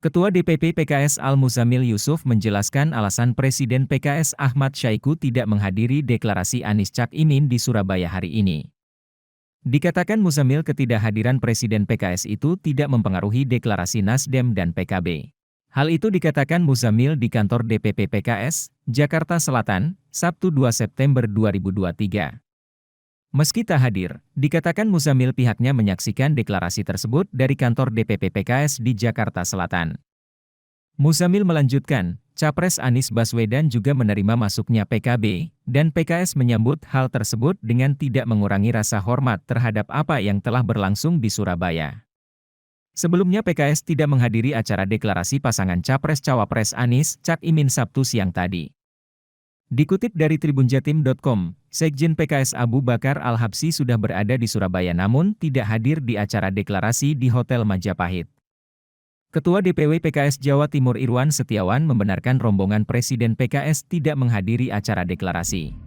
Ketua DPP PKS Al-Muzamil Yusuf menjelaskan alasan Presiden PKS Ahmad Syaiqo tidak menghadiri deklarasi Anies Cak Imin di Surabaya hari ini. Dikatakan Muzamil ketidakhadiran Presiden PKS itu tidak mempengaruhi deklarasi Nasdem dan PKB. Hal itu dikatakan Muzamil di kantor DPP PKS, Jakarta Selatan, Sabtu 2 September 2023. Meski tak hadir, dikatakan Muzamil pihaknya menyaksikan deklarasi tersebut dari kantor DPP PKS di Jakarta Selatan. Muzamil melanjutkan, Capres Anies Baswedan juga menerima masuknya PKB, dan PKS menyambut hal tersebut dengan tidak mengurangi rasa hormat terhadap apa yang telah berlangsung di Surabaya. Sebelumnya PKS tidak menghadiri acara deklarasi pasangan Capres-Cawapres Anies Cak Imin Sabtu siang tadi. Dikutip dari tribunjatim.com, Sekjen PKS Abu Bakar Al-Habsyi sudah berada di Surabaya namun tidak hadir di acara deklarasi di Hotel Majapahit. Ketua DPW PKS Jawa Timur Irwan Setiawan membenarkan rombongan Presiden PKS tidak menghadiri acara deklarasi.